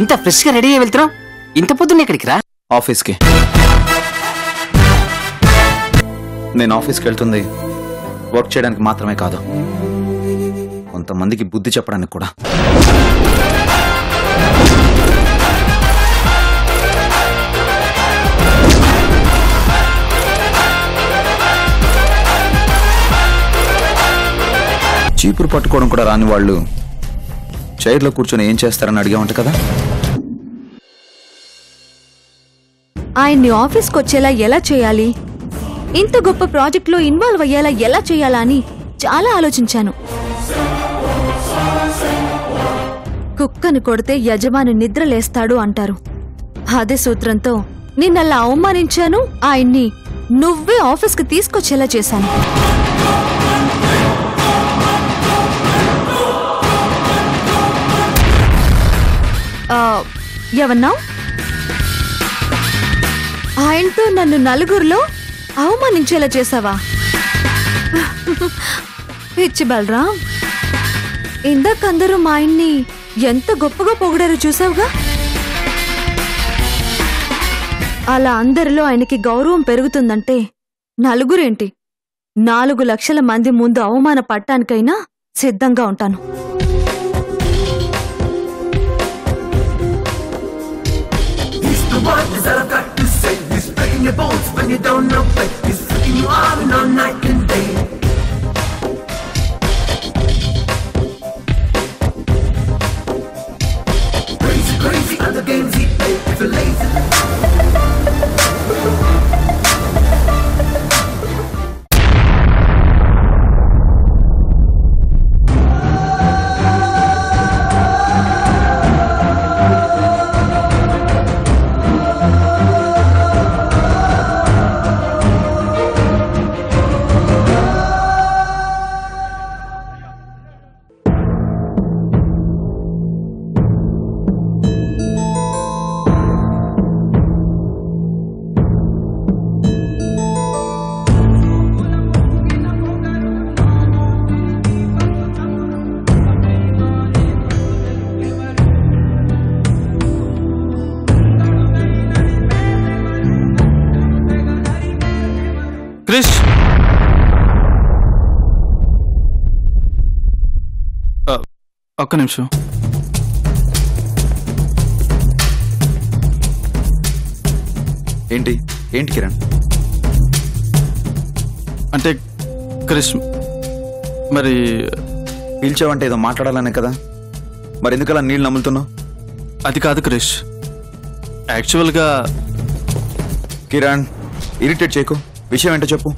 ఇంత ఫ్రెష్ గా రెడీ అయ్యి వెళ్తున్నావు? ఇంత పొద్దున్న ఎక్కడికి రా? ఆఫీస్కి. నేను ఆఫీస్కి వెళ్తుంది వర్క్ చేయడానికి మాత్రమే కాదు, కొంతమందికి బుద్ధి చెప్పడానికి కూడా. చీపురు పట్టుకోవడం కూడా రాని వాళ్ళు చైర్లో కూర్చొని ఏం చేస్తారని అడిగామంట కదా. ఆయన్ని ఆఫీస్కి వచ్చేలా ఎలా చేయాలి, ఇంత గొప్ప ప్రాజెక్ట్లో ఇన్వాల్వ్ అయ్యేలా ఎలా చేయాలా అని చాలా ఆలోచించాను. కుక్కను కొడితే యజమాని నిద్రలేస్తాడు అంటారు. అదే సూత్రంతో నిన్నలా అవమానించాను, ఆయన్ని నువ్వే ఆఫీస్కి తీసుకొచ్చేలా చేశాను. ఏమన్నావు? ఆయనతో నన్ను నలుగురిలో అవమానించేలా చేసావా? పిచ్చి బలరాం, ఇందాకందరూ మా ఆయన్ని ఎంత గొప్పగా పొగిడారో చూసావుగా. అలా అందరిలో ఆయనకి గౌరవం పెరుగుతుందంటే నలుగురేంటి 4 లక్షల మంది ముందు అవమాన పట్టానికైనా సిద్ధంగా ఉంటాను. What is that I've got to say? He's breaking your bones when you don't know it. He's freaking you out and all night and day. Crazy, crazy are the games he plays. If you're lazy. Krish, ఒక్క నిమిషం. ఏంటి ఏంటి కిరణ్? అంటే క్రిష్, మరి పిలిచావంటే ఏదో మాట్లాడాలనే కదా, మరి ఎందుకలా నీళ్ళు నమ్ములుతున్నావు? అది కాదు క్రిష్, యాక్చువల్గా. కిరణ్, ఇరిటేట్ చేయకు, విషయం ఏంటో చెప్పు.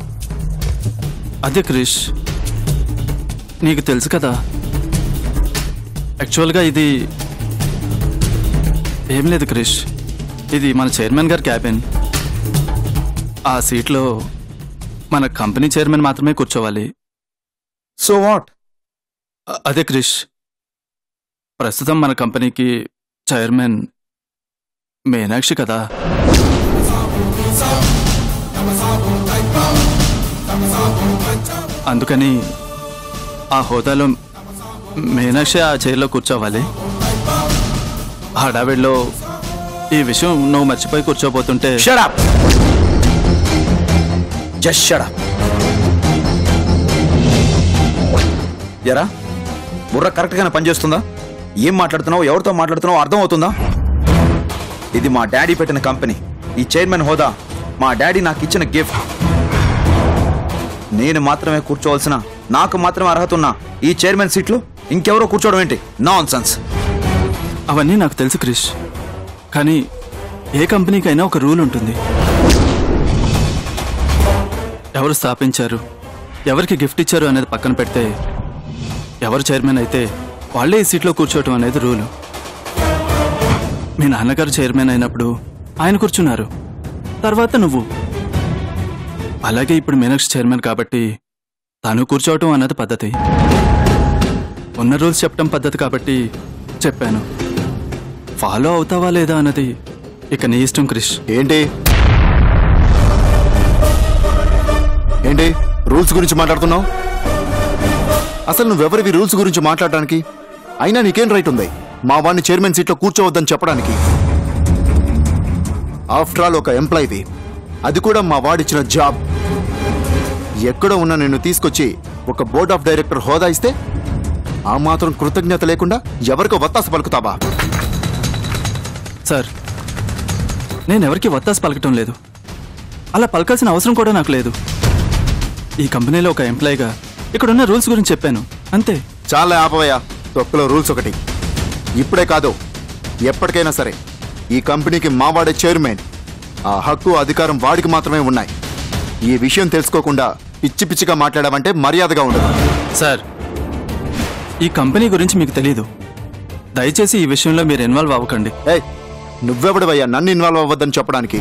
అదే క్రిష్, నీకు తెలుసు కదా, యాక్చువల్గా ఇది ఏం లేదు క్రిష్, ఇది మన చైర్మన్ గారి క్యాబిన్. ఆ సీట్లో మన కంపెనీ చైర్మన్ మాత్రమే కూర్చోవాలి. So what? అదే క్రిష్, ప్రస్తుతం మన కంపెనీకి చైర్మన్ మీనాక్షి కదా. అందుకని ఆ హోదాలో మీనాక్షి ఆ చైర్లో కూర్చోవాలి. హడావిడిలో ఈ విషయం నువ్వు మర్చిపోయి కూర్చోబోతుంటే. Shut up! Just shut up. ఎరా, బుర్ర కరెక్ట్గానే పనిచేస్తుందా? ఏం మాట్లాడుతున్నావు, ఎవరితో మాట్లాడుతున్నావు అర్థం అవుతుందా? ఇది మా డాడీ పెట్టిన కంపెనీ. ఈ చైర్మన్ హోదా మా డాడీ నాకు ఇచ్చిన గిఫ్ట్. నేను మాత్రమే కూర్చోవలసిన, నాకు మాత్రమే అర్హత ఉన్న ఈ చైర్మన్ సీట్లో ఇంకెవరో కూర్చోవడం ఏంటి? నాన్సెన్స్. అవన్నీ నాకు తెలుసు క్రిష్, కానీ ఏ కంపెనీకైనా ఒక రూల్ ఉంటుంది. ఎవరు స్థాపించారు, ఎవరికి గిఫ్ట్ ఇచ్చారు అనేది పక్కన పెడితే, ఎవరు చైర్మన్ అయితే వాళ్ళే ఈ సీట్లో కూర్చోవటం అనేది రూలు. మీ నాన్నగారు చైర్మన్ అయినప్పుడు ఆయన కూర్చున్నారు, తర్వాత నువ్వు. అలాగే ఇప్పుడు మీనాక్షి చైర్మన్ కాబట్టి తను కూర్చోవటం అన్నది పద్ధతి. ఉన్న రూల్స్ చెప్పడం పద్ధతి కాబట్టి చెప్పాను. ఫాలో అవుతావా లేదా అన్నది ఇక నీ ఇష్టం క్రిష్. ఏంటి ఏంటి రూల్స్ గురించి మాట్లాడుతున్నావు? అసలు నువ్వెవరివి రూల్స్ గురించి మాట్లాడడానికి? అయినా నీకేం రైట్ ఉంది? మా వాడిని చైర్మన్ సీట్లో కూర్చోవద్దని చెప్పడానికి. ఆఫ్టర్ ఆల్ ఒక ఎంప్లాయీవి, అది కూడా మా వాడిచ్చిన జాబ్. ఎక్కడో ఉన్న నిన్ను తీసుకొచ్చి ఒక బోర్డ్ ఆఫ్ డైరెక్టర్ హోదా ఇస్తే ఆ మాత్రం కృతజ్ఞత లేకుండా ఎవరికో వత్తాసు పలుకుతావా? సార్, నేను ఎవరికి వత్తాసు పలకటం లేదు. అలా పలకాల్సిన అవసరం కూడా నాకు లేదు. ఈ కంపెనీలో ఒక ఎంప్లాయీగా ఇక్కడున్న రూల్స్ గురించి చెప్పాను అంతే. చాలా ఆపవయ్యా, తొక్కలో రూల్స్ ఒకటి. ఇప్పుడే కాదు, ఎప్పటికైనా సరే ఈ కంపెనీకి మావాడే చైర్మన్. ఆ హక్కు అధికారం వాడికి మాత్రమే ఉన్నాయి. ఈ విషయం తెలుసుకోకుండా పిచ్చి పిచ్చిగా మాట్లాడావంటే మర్యాదగా ఉండదు. సార్, ఈ కంపెనీ గురించి మీకు తెలీదు. దయచేసి ఈ విషయంలో మీరు ఇన్వాల్వ్ అవ్వకండి. ఏయ్, నువ్వెవడవయ్యా నన్ను ఇన్వాల్వ్ అవ్వద్దని చెప్పడానికి?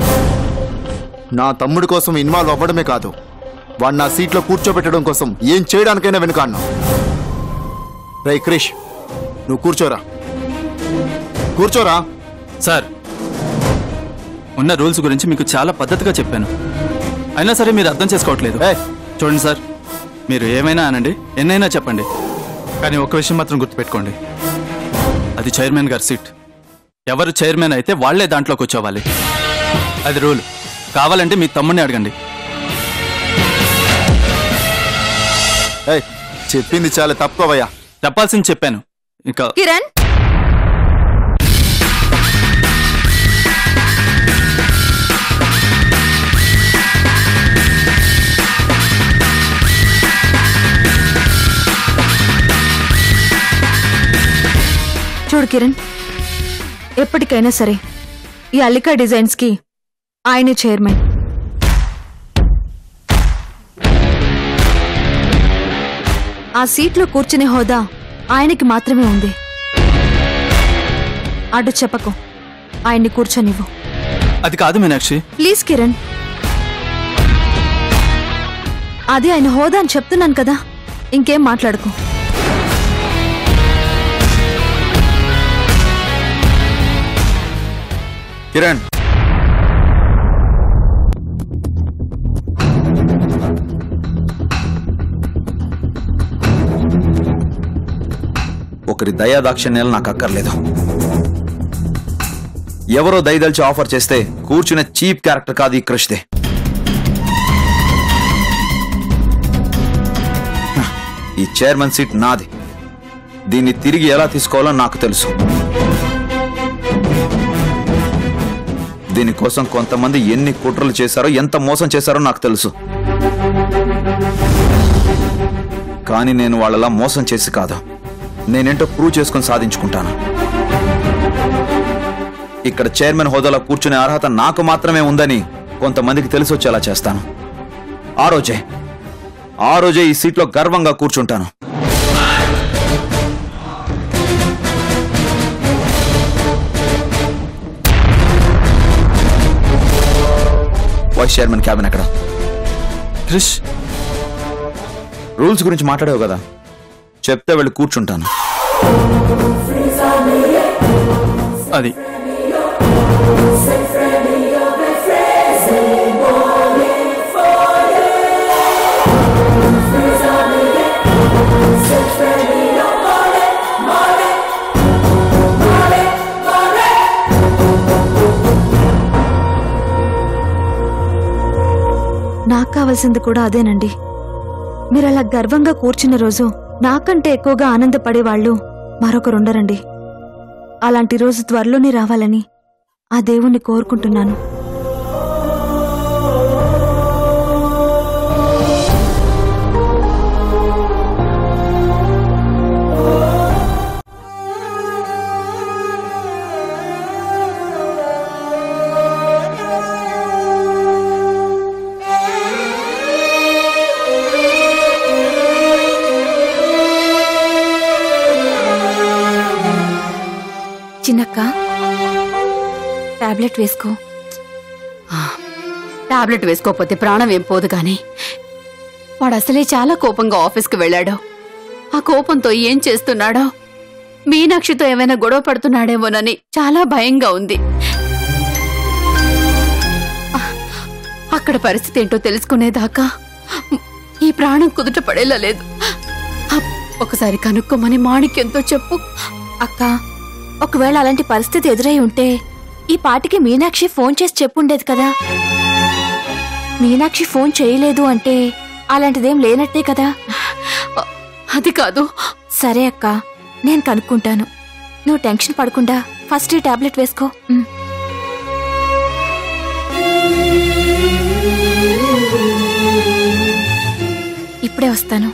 నా తమ్ముడి కోసం ఇన్వాల్వ్ అవ్వడమే కాదు, వాడు నా సీట్లో కూర్చోబెట్టడం కోసం ఏం చేయడానికైనా వెనుకాడినా. రే క్రిష్, నువ్వు కూర్చోరా. సార్, ఉన్న రూల్స్ గురించి మీకు చాలా పద్ధతిగా చెప్పాను. అయినా సరే మీరు అర్థం చేసుకోవట్లేదు. చూడండి సార్, మీరు ఏమైనా అనండి, ఎన్నైనా చెప్పండి, కానీ ఒక విషయం మాత్రం గుర్తుపెట్టుకోండి. అది చైర్మన్ గారి సీట్. ఎవరు చైర్మన్ అయితే వాళ్లే దాంట్లో కూర్చోవాలి. అది రూల్. కావాలంటే మీ తమ్ముడిని అడగండి. చెప్పింది చాలా తక్కువయ్యా. చెప్పాల్సింది చెప్పాను. ఇంకా కిరణ్, చూడు కిరణ్, ఎప్పటికైనా సరే ఈ అల్లికా డిజైన్స్ కి ఆయనే చైర్మన్. ఆ సీట్లో కూర్చునే హోదా ఆయనకి మాత్రమే ఉంది. అటు చెప్పకు, ఆయన్ని కూర్చొనివ్వు. అది కాదు మీనాక్షి. ప్లీజ్ కిరణ్, అది ఆయన హోదా అని చెప్తున్నాను కదా, ఇంకేం మాట్లాడుకో. కిరణ్, ఒకరి దయాదాక్షిణ్యాలు నాకు అక్కర్లేదు. ఎవరో దయదల్చి ఆఫర్ చేస్తే కూర్చునే చీప్ క్యారెక్టర్ కాదు ఈ క్రష్దే. ఈ చైర్మన్ సీట్ నాది. దీన్ని తిరిగి ఎలా తీసుకోవాలో నాకు తెలుసు. దీనికోసం కొంతమంది ఎన్ని కుట్రలు చేశారో, ఎంత మోసం చేశారో నాకు తెలుసు. కానీ నేను వాళ్ళలా మోసం చేసి కాదు, నేనేంటో ప్రూవ్ చేసుకొని సాధించుకుంటాను. ఇక్కడ చైర్మన్ హోదాలో కూర్చునే అర్హత నాకు మాత్రమే ఉందని కొంతమందికి తెలిసి వచ్చేలా చేస్తాను. ఆ రోజే ఈ సీట్లో గర్వంగా కూర్చుంటాను. వైస్ చైర్మన్ క్యాబిన్ ఎక్కడ? క్రిష్, రూల్స్ గురించి మాట్లాడావు కదా, చెప్తే వెళ్ళి కూర్చుంటాను. అది నాకు కావాల్సింది కూడా అదేనండి. మీరు అలా గర్వంగా కూర్చున్న రోజు నాకంటే ఎక్కువగా ఆనందపడేవాళ్లు మరొకరుండరండి. అలాంటి రోజు త్వరలోనే రావాలని ఆ దేవుణ్ణి కోరుకుంటున్నాను. చిన్నక్క, టాబ్లెట్ వేసుకో. టాబ్లెట్ వేసుకోకపోతే ప్రాణం ఏం పోదు గాని వాడు అసలే చాలా కోపంగా ఆఫీస్కి వెళ్ళాడు. ఆ కోపంతో ఏం చేస్తున్నాడో, మీనాక్షితో ఏమైనా గొడవ పడుతున్నాడేమోనని చాలా భయంగా ఉంది. అక్కడ పరిస్థితి ఏంటో తెలుసుకునేదాకా ఈ ప్రాణం కుదుట పడేలా లేదు. ఒకసారి కనుక్కోమని మాణిక్యంతో చెప్పు. అక్క, ఒకవేళ అలాంటి పరిస్థితి ఎదురై ఉంటే ఈ పాటికి మీనాక్షి ఫోన్ చేసి చెప్పుండేది కదా. మీనాక్షి ఫోన్ చేయలేదు అంటే అలాంటిదేం లేనట్టే కదా. అది కాదు. సరే అక్క, నేను కనుక్కుంటాను. నువ్వు టెన్షన్ పడకుండా ఫస్ట్ ఈ టాబ్లెట్ వేసుకో. ఇప్పుడే వస్తాను.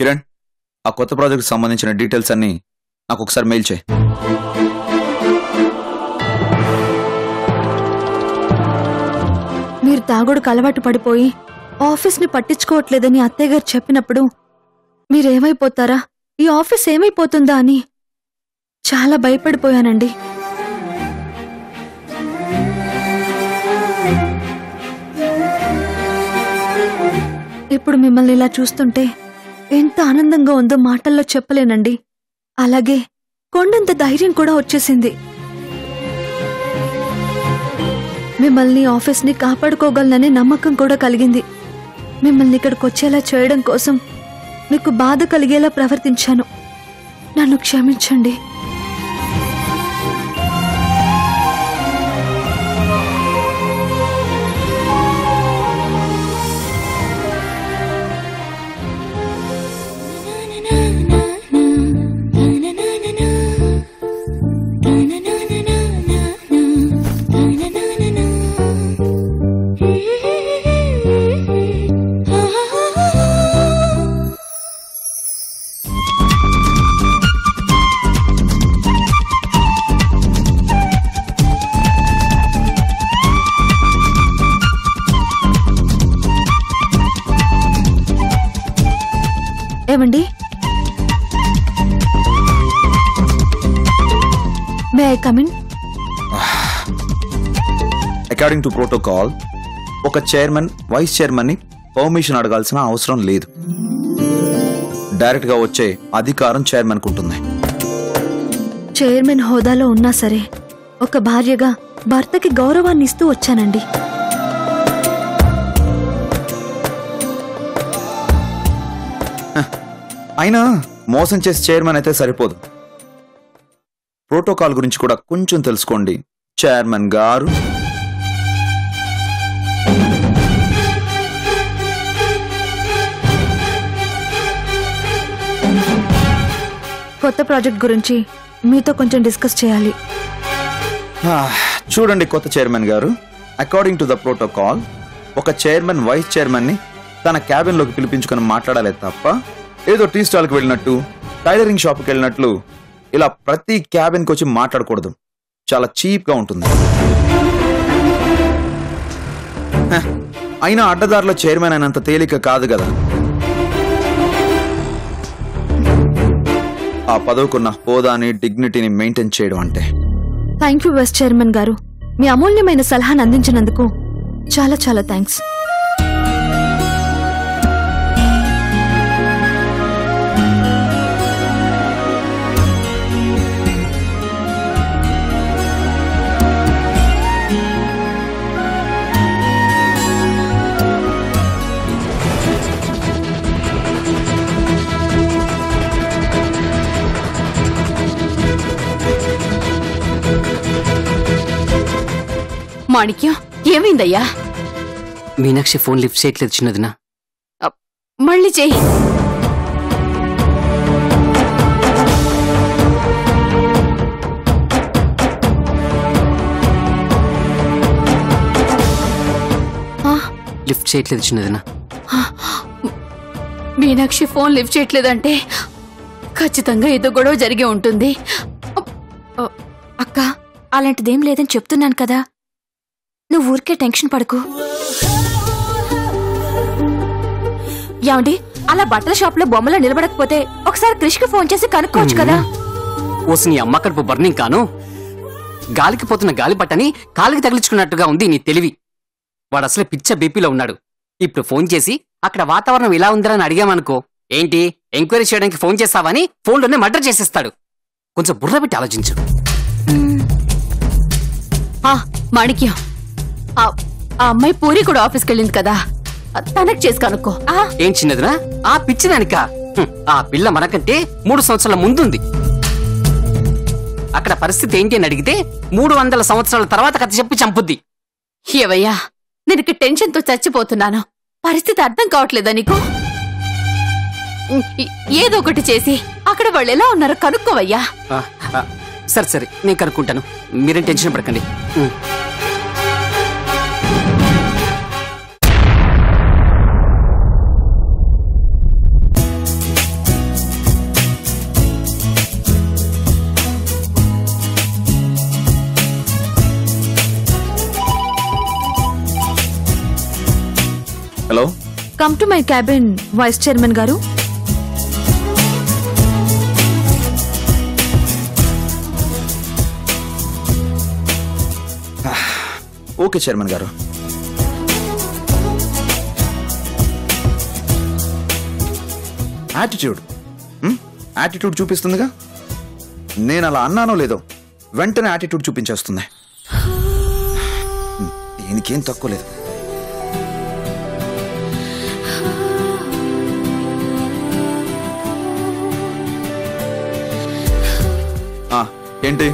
కిరణ్, ఆ కొత్త ప్రాజెక్ట్ సంబంధించిన డీటెయిల్స్ అన్ని నాకు ఒకసారి మెయిల్ చేయి. మీరు తాగుడుకు అలవాటు పడిపోయి ఆఫీస్ని పట్టించుకోవట్లేదని అత్తయ్య గారు చెప్పినప్పుడు మీరేమైపోతారా, ఈ ఆఫీస్ ఏమైపోతుందా అని చాలా భయపడిపోయానండి. ఇప్పుడు మిమ్మల్ని ఇలా చూస్తుంటే ఎంత ఆనందంగా ఉందో మాటల్లో చెప్పలేనండి. అలాగే కొండంత ధైర్యం కూడా వచ్చేసింది. మిమ్మల్ని ఆఫీస్ని కాపాడుకోగలననే నమ్మకం కూడా కలిగింది. మిమ్మల్ని ఇక్కడికి వచ్చేలా చేయడం కోసం మీకు బాధ కలిగేలా ప్రవర్తించాను. నన్ను క్షమించండి. ఏమండి, మే I come in? According to protocol ఒక చైర్మన్ వైస్ చైర్మన్ ని పర్మిషన్ అడగాల్సిన అవసరం లేదు. డైరెక్ట్ గా వచ్చే అధికారం చైర్మన్ కుంటుంది. చైర్మన్ హోదాలో ఉన్నా సరే ఒక భార్యగా భర్తకి గౌరవాన్ని ఇస్తూ వచ్చానండి. అయినా మోసం చేసి చైర్మన్ అయితే సరిపోదు. ప్రోటోకాల్ గురించి కూడా కొంచెం తెలుసుకోండి చైర్మన్ గారు. కొత్త ప్రాజెక్ట్ గురించి మీతో కొంచెం డిస్కస్ చేయాలి. చూడండి కొత్త చైర్మన్ గారు, అకార్డింగ్ టు ద ప్రోటోకాల్ ఒక చైర్మన్ వైస్ చైర్మన్ ని తన క్యాబిన్ లోకి పిలిపించుకొని మాట్లాడాలి తప్ప ఏదో టీ స్టాల్ కి వెళ్ళినట్టు టైలరింగ్ షాప్ కి వెళ్ళినట్లు ఇలా ప్రతి క్యాబిన్ కి వచ్చి మాట్లాడకూడదు. చాలా చీప్ గా ఉంటుంది. అయినా అడ్డదారిలో చైర్మన్ అయినంత తేలిక కాదు కదా. ఆ పదవుకున్న హోదాని డిగ్నిటీని మెయింటైన్ చేయడం అంటే. థ్యాంక్ యూ వైస్ చైర్మన్ గారు, మీ అమూల్యమైన సలహాను అందించినందుకు చాలా చాలా థ్యాంక్స్. మాణిక్యం, ఏమైందయ్యా? మీనాక్షి ఫోన్ లిఫ్ట్ చేయట్లేదు చిన్నదినా. మళ్ళీ చెయ్యి. లిఫ్ట్ చేయట్లేదు చిన్నదినా. మీనాక్షి ఫోన్ లిఫ్ట్ చేయట్లేదంటే ఖచ్చితంగా ఏదో గొడవ జరిగి ఉంటుంది. అక్క, అలాంటిదేం లేదని చెప్తున్నాను కదా, నువ్వు ఊరికే టెన్షన్ పడకు. ఏమండి అలా బట్టల షాప్ లో బొమ్మలో నిలబడకపోతే ఒకసారి క్రిష్కి ఫోన్ చేసి కనుక్కోవచ్చు కదా. ఓసి నీ అమ్మ కడుపు బర్నింగ్ కాను. గాలికి పోతున్న గాలిపట్టని కాలికి తగిలించుకున్నట్టుగా ఉంది నీ తెలివి. వాడు అసలు పిచ్చ బీపీలో ఉన్నాడు. ఇప్పుడు ఫోన్ చేసి అక్కడ వాతావరణం ఎలా ఉందిరా అని అడిగామనుకో, ఏంటి ఎంక్వైరీ చేయడానికి ఫోన్ చేస్తావని ఫోన్లోనే మర్డర్ చేసేస్తాడు. కొంచెం బుర్ర పెట్టి ఆలోచించు. మాణిక్యం, ఆ అమ్మాయి పూరి కూడా ఆఫీస్కి వెళ్ళింది కదా, తనకు చేసి కనుక్కో. ఏం చిన్నదినా ఆ పిచ్చిదానిక? ఆ పిల్ల మనకంటే 3 సంవత్సరాల ముందుంది. అక్కడ పరిస్థితి ఏంటి అని అడిగితే 300 సంవత్సరాల తర్వాత కథ చెప్పి చంపుద్ది. ఏవయ్యా, నేను టెన్షన్తో చచ్చిపోతున్నాను. పరిస్థితి అర్థం కావట్లేదా నీకు? ఏదో ఒకటి చేసి అక్కడ వాళ్ళు ఎలా ఉన్నారో కనుక్కోవయ్యా. సరే సరే, నేను కనుక్కుంటాను. మీరేం టెన్షన్ పడకండి. Hello, come to my cabin vice chairman గారు. ఓకే చైర్మన్ గారు. యాటిట్యూడ్ చూపిస్తుందిగా. నేను అలా అన్నానో లేదో వెంటనే యాటిట్యూడ్ చూపించేస్తుంది. దీనికేం తక్కువ లేదు. ఏంటి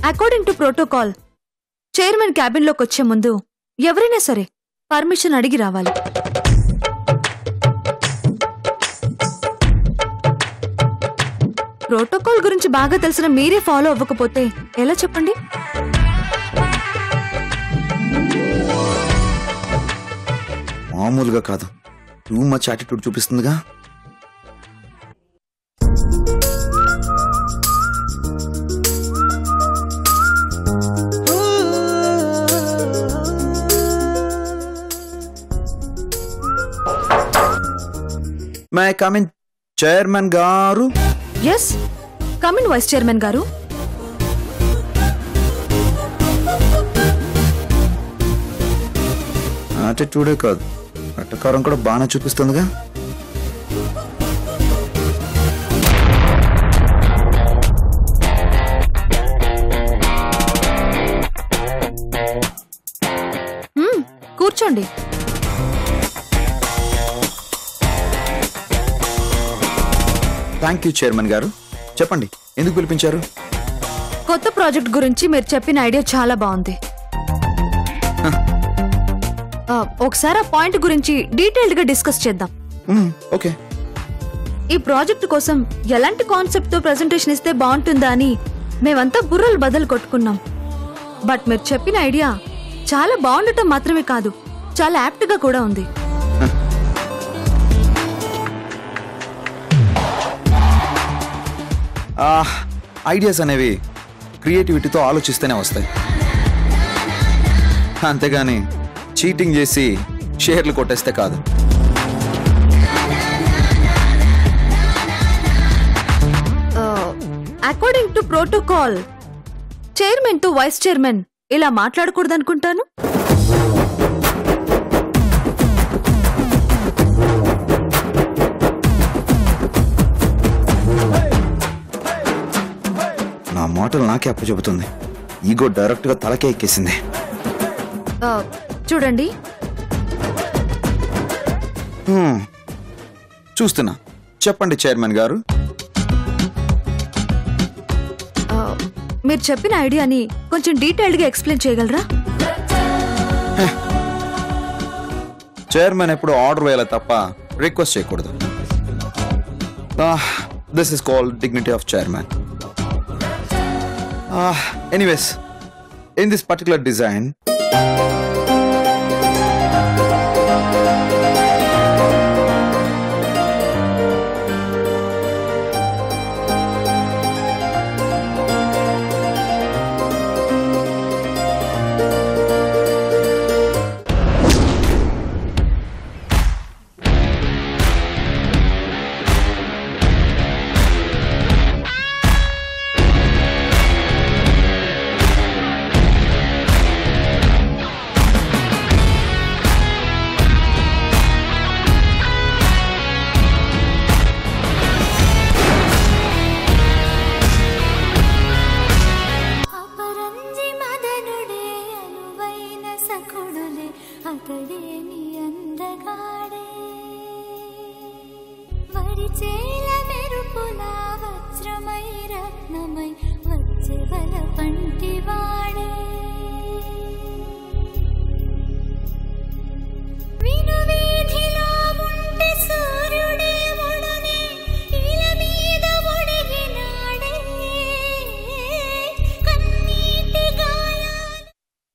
according to protocol chairman cabin లోకి వచ్చే ముందు ఎవరైనా సరే పర్మిషన్ అడిగి రావాలి. ప్రోటోకాల్ గురించి బాగా తెలిసిన మీరే ఫాలో అవ్వకపోతే ఎలా చెప్పండి? మామూలుగా కాదు, టూ మచ్ యాటిట్యూడ్ చూపిస్తుందిగా. May I come in chairman గారు? Yes, come in vice chairman గారు. యాటిట్యూడే కాదు, అట్టకారం కూడా బాగానే చూపిస్తుందిగా. కూర్చోండి. థ్యాంక్ యూ చైర్మన్ గారు. చెప్పండి, ఎందుకు పిలిపించారు? కొత్త ప్రాజెక్ట్ గురించి మీరు చెప్పిన ఐడియా చాలా బాగుంది. ఒకసారి ఆ పాయింట్ గురించి డీటెయిల్డ్ గా డిస్కస్ చేద్దాం. ఓకే. ఈ ప్రాజెక్ట్ కోసం ఎలాంటి కాన్సెప్ట్ తో ప్రెజెంటేషన్ ఇస్తే బాగుంటుందా అని మేమంతా బుర్రలు బదులు కొట్టుకున్నాం. బట్ మీరు చెప్పిన ఐడియా చాలా బాగుండటం మాత్రమే కాదు, చాలా యాప్ట్ గా కూడా ఉంది. ఐడియాస్ అనేవి క్రియేటివిటీతో ఆలోచిస్తేనే వస్తాయి, అంతేగాని చీటింగ్ చేసి షేర్లు కొట్టేస్తే కాదు. అకార్డింగ్ టు ప్రోటోకాల్ చైర్మన్ తో వైస్ చైర్మన్ ఇలా మాట్లాడకూడదు అనుకుంటాను. నా మాటలు నాకే అప్పు చెబుతుంది. ఈగో డైరెక్ట్ గా తలకే ఎక్కేసింది. చూడండి, చూస్తున్నా. చెప్పండి చైర్మన్ గారు. మీరు చెప్పిన ఐడియాని కొంచెం డీటెయిల్డ్ గా ఎక్స్ప్లెయిన్ చేయగలరా? చైర్మన్ ఎప్పుడు ఆర్డర్ వేయాలి తప్ప రిక్వెస్ట్ చేయకూడదు. This is called dignity of chairman. Anyways, in this particular design,